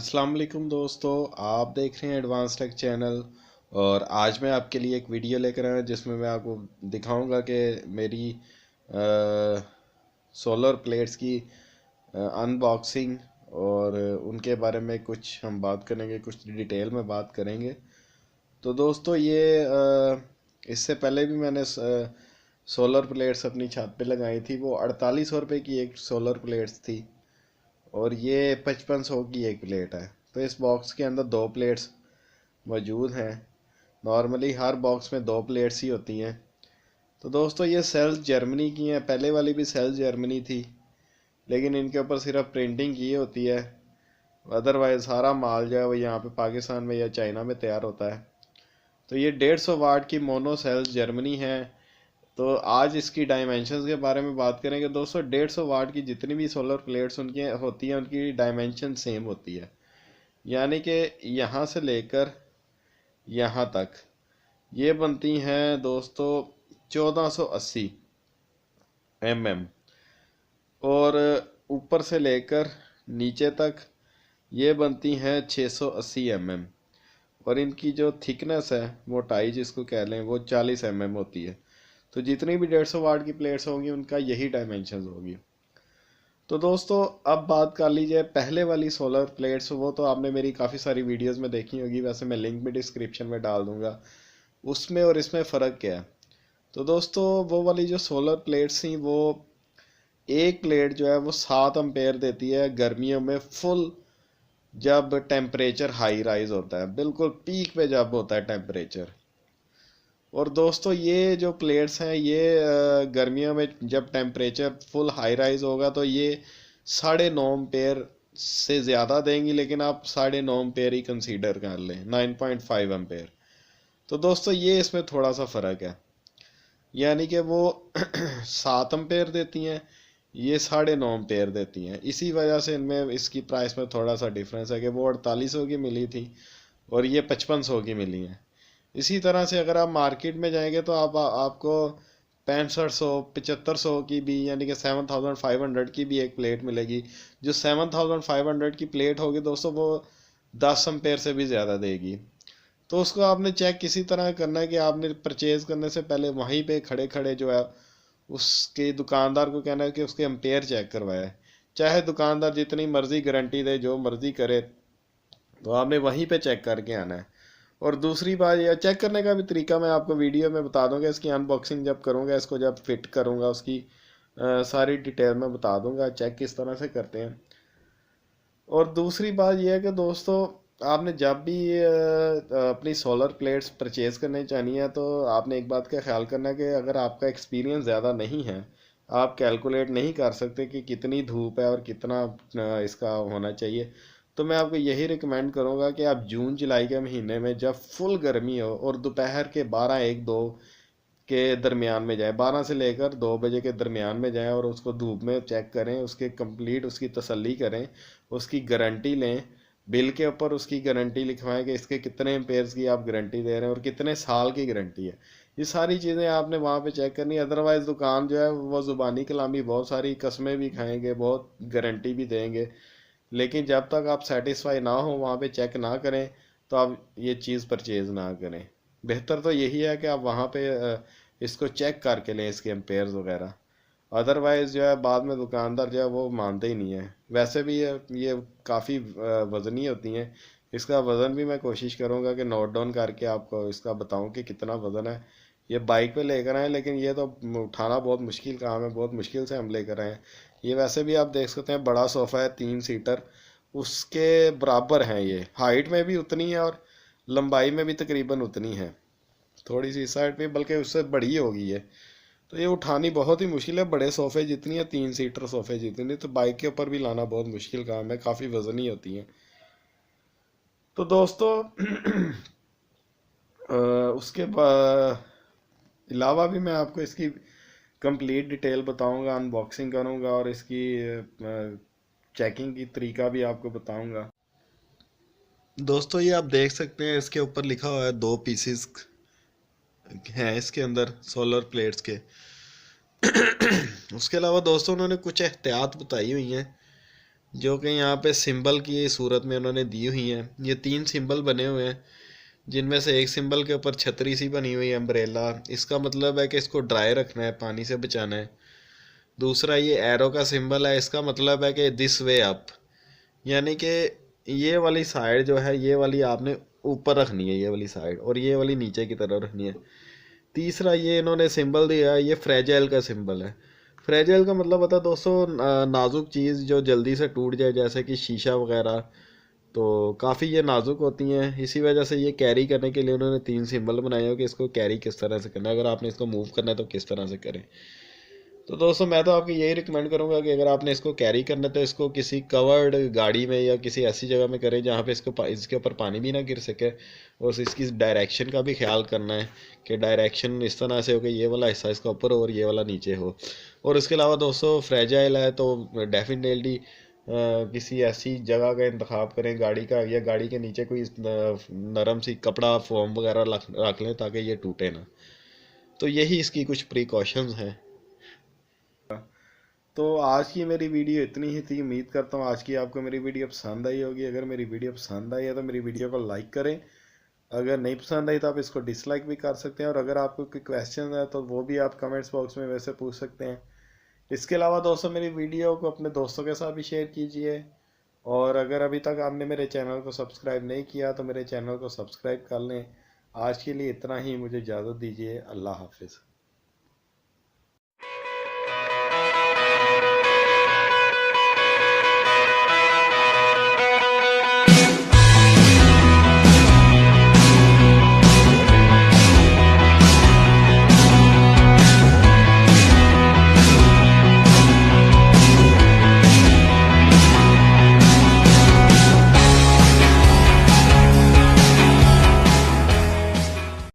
अस्सलाम वालेकुम दोस्तों, आप देख रहे हैं एडवांस टेक चैनल। और आज मैं आपके लिए एक वीडियो लेकर आया जिसमें मैं आपको दिखाऊंगा कि मेरी सोलर प्लेट्स की अनबॉक्सिंग और उनके बारे में कुछ हम बात करेंगे, कुछ डिटेल में बात करेंगे। तो दोस्तों इससे पहले भी मैंने सोलर प्लेट्स अपनी छत पे लगाई थी। वो 4800 रुपये की एक सोलर प्लेट्स थी और ये 5500 की एक प्लेट है। तो इस बॉक्स के अंदर दो प्लेट्स मौजूद हैं। नॉर्मली हर बॉक्स में दो प्लेट्स ही होती हैं। तो दोस्तों ये सेल्स जर्मनी की हैं। पहले वाली भी सेल्स जर्मनी थी, लेकिन इनके ऊपर सिर्फ प्रिंटिंग की होती है। अदरवाइज सारा माल जो है वो यहाँ पे पाकिस्तान में या चाइना में तैयार होता है। तो ये 150 वाट की मोनो सेल्स जर्मनी है। तो आज इसकी डायमेंशंस के बारे में बात करेंगे। दोस्तों 150 वाट की जितनी भी सोलर प्लेट्स उनकी होती हैं उनकी डायमेंशन सेम होती है। यानी कि यहाँ से लेकर यहाँ तक ये बनती हैं दोस्तों 1480 mm, और ऊपर से लेकर नीचे तक ये बनती हैं 680 mm। और इनकी जो थिकनेस है, मोटाई जिसको कह लें, वो 40 mm होती है। तो जितनी भी 150 वाट की प्लेट्स होंगी उनका यही डायमेंशन होगी। तो दोस्तों अब बात कर लीजिए पहले वाली सोलर प्लेट्स। वो तो आपने मेरी काफ़ी सारी वीडियोस में देखी होगी, वैसे मैं लिंक भी डिस्क्रिप्शन में डाल दूंगा। उसमें और इसमें फ़र्क क्या है? तो दोस्तों वो वाली जो सोलर प्लेट्स थी, वो एक प्लेट जो है वो 7 एम्पेयर देती है गर्मियों में फुल, जब टेम्परेचर हाई राइज होता है, बिल्कुल पीक पे जब होता है टेम्परेचर। और दोस्तों ये जो प्लेट्स हैं ये गर्मियों में जब टेम्परेचर फुल हाई राइज होगा तो ये 9.5 एम्पेयर से ज़्यादा देंगी, लेकिन आप 9.5 एम्पेयर ही कंसीडर कर लें, 9.5 एम्पेयर। तो दोस्तों ये इसमें थोड़ा सा फ़र्क है, यानी कि वो 7 एम्पेयर देती हैं, ये 9.5 एम्पेयर देती हैं। इसी वजह से इनमें इसकी प्राइस में थोड़ा सा डिफरेंस है कि वो 4800 की मिली थी और ये 5500 की मिली हैं। इसी तरह से अगर आप मार्केट में जाएंगे तो आपको 6500 7500 की भी, यानी कि 7500 की भी एक प्लेट मिलेगी। जो 7500 की प्लेट होगी दोस्तों वो 10 एम्पेयर से भी ज़्यादा देगी। तो उसको आपने चेक किसी तरह करना है कि आपने परचेज़ करने से पहले वहीं पे खड़े खड़े जो है उसके दुकानदार को कहना है कि उसके एम्पेयर चेक करवाए। चाहे दुकानदार जितनी मर्ज़ी गारंटी दे, जो मर्ज़ी करे, तो आपने वहीं पे चेक करके आना है। और दूसरी बात यह चेक करने का भी तरीका मैं आपको वीडियो में बता दूंगा। इसकी अनबॉक्सिंग जब करूंगा, इसको जब फिट करूंगा, उसकी सारी डिटेल में बता दूंगा चेक किस तरह से करते हैं। और दूसरी बात यह है कि दोस्तों आपने जब भी अपनी सोलर प्लेट्स परचेज करने चाहनी है तो आपने एक बात का ख्याल करना है कि अगर आपका एक्सपीरियंस ज़्यादा नहीं है, आप कैलकुलेट नहीं कर सकते कि कितनी धूप है और कितना इसका होना चाहिए, तो मैं आपको यही रिकमेंड करूँगा कि आप जून जुलाई के महीने में जब फुल गर्मी हो और दोपहर के 12 1 2 के दरमियान में जाएं, 12 से लेकर 2 बजे के दरमियान में जाएं और उसको धूप में चेक करें, उसके कंप्लीट उसकी तसल्ली करें, उसकी गारंटी लें। बिल के ऊपर उसकी गारंटी लिखवाएं कि इसके कितने एम्पेयर्स की आप गारंटी दे रहे हैं और कितने साल की गारंटी है। ये सारी चीज़ें आपने वहाँ पे चेक करनी। अदरवाइज़ दुकान जो है वो ज़ुबानी कलामी बहुत सारी कस्में भी खाएंगे, बहुत गारंटी भी देंगे, लेकिन जब तक आप सेटिस्फाई ना हो, वहाँ पे चेक ना करें, तो आप ये चीज़ परचेज़ ना करें। बेहतर तो यही है कि आप वहाँ पे इसको चेक करके लें, इसके एम्पेयर्स वगैरह। अदरवाइज़ जो है बाद में दुकानदार जो है वो मानते ही नहीं है। वैसे भी ये काफ़ी वज़नी होती हैं। इसका वज़न भी मैं कोशिश करूँगा कि नोट डाउन करके आपको इसका बताऊँ कि कितना वज़न है। ये बाइक पे लेकर आए, लेकिन ये तो उठाना बहुत मुश्किल काम है, बहुत मुश्किल से हम लेकर आए। ये वैसे भी आप देख सकते हैं बड़ा सोफ़ा है, 3 सीटर, उसके बराबर हैं। ये हाइट में भी उतनी है और लंबाई में भी तकरीबन उतनी है, थोड़ी सी इस साइड पे बल्कि उससे बड़ी होगी ये। तो ये उठानी बहुत ही मुश्किल है, बड़े सोफ़े जितनी है, 3 सीटर सोफ़े जितनी, तो बाइक के ऊपर भी लाना बहुत मुश्किल काम है, काफ़ी वज़नी होती हैं। तो दोस्तों उसके अलावा भी मैं आपको इसकी कंप्लीट डिटेल बताऊंगा, अनबॉक्सिंग करूंगा और इसकी चेकिंग की तरीका भी आपको बताऊंगा। दोस्तों ये आप देख सकते हैं इसके ऊपर लिखा हुआ है 2 पीसेस हैं इसके अंदर सोलर प्लेट्स के। उसके अलावा दोस्तों उन्होंने कुछ एहतियात बताई हुई हैं जो कि यहाँ पे सिंबल की सूरत में उन्होंने दी हुई हैं। ये 3 सिंबल बने हुए हैं, जिनमें से एक सिंबल के ऊपर छतरी सी बनी हुई है, अम्ब्रेला। इसका मतलब है कि इसको ड्राई रखना है, पानी से बचाना है। दूसरा ये एरो का सिंबल है, इसका मतलब है कि दिस वे अप, यानी कि ये वाली साइड जो है, ये वाली आपने ऊपर रखनी है, ये वाली साइड, और ये वाली नीचे की तरफ रखनी है। तीसरा ये इन्होंने सिंबल दिया है, ये फ्रेजाइल का सिंबल है। फ्रेजाइल का मतलब होता है दोस्तों नाजुक चीज़ जो जल्दी से टूट जाए, जैसे कि शीशा वगैरह। तो काफ़ी ये नाजुक होती हैं, इसी वजह से ये कैरी करने के लिए उन्होंने 3 सिंबल बनाए हो कि इसको कैरी किस तरह से करना है, अगर आपने इसको मूव करना है तो किस तरह से करें। तो दोस्तों मैं तो आपको यही रिकमेंड करूंगा कि अगर आपने इसको कैरी करना है तो इसको किसी कवर्ड गाड़ी में या किसी ऐसी जगह में करें जहाँ पे इसके ऊपर पानी भी ना गिर सके। और इसकी डायरेक्शन का भी ख्याल करना है कि डायरेक्शन इस तरह से हो कि ये वाला हिस्सा इसका ऊपर हो और ये वाला नीचे हो। और इसके अलावा दोस्तों फ्रेजाइल है तो डेफिनेटली किसी ऐसी जगह का इंतखाब करें गाड़ी का, या गाड़ी के नीचे कोई नरम सी कपड़ा फोम वगैरह रख लें ताकि ये टूटे ना। तो यही इसकी कुछ प्रिकॉशंस हैं। तो आज की मेरी वीडियो इतनी ही थी। उम्मीद करता हूँ आज की आपको मेरी वीडियो पसंद आई होगी। अगर मेरी वीडियो पसंद आई है तो मेरी वीडियो को लाइक करें। अगर नहीं पसंद आई तो आप इसको डिसलाइक भी कर सकते हैं। और अगर आपको कोई क्वेश्चन है तो वो भी आप कमेंट्स बॉक्स में वैसे पूछ सकते हैं। इसके अलावा दोस्तों मेरी वीडियो को अपने दोस्तों के साथ भी शेयर कीजिए। और अगर अभी तक आपने मेरे चैनल को सब्सक्राइब नहीं किया तो मेरे चैनल को सब्सक्राइब कर लें। आज के लिए इतना ही, मुझे इजाज़त दीजिए। अल्लाह हाफिज़।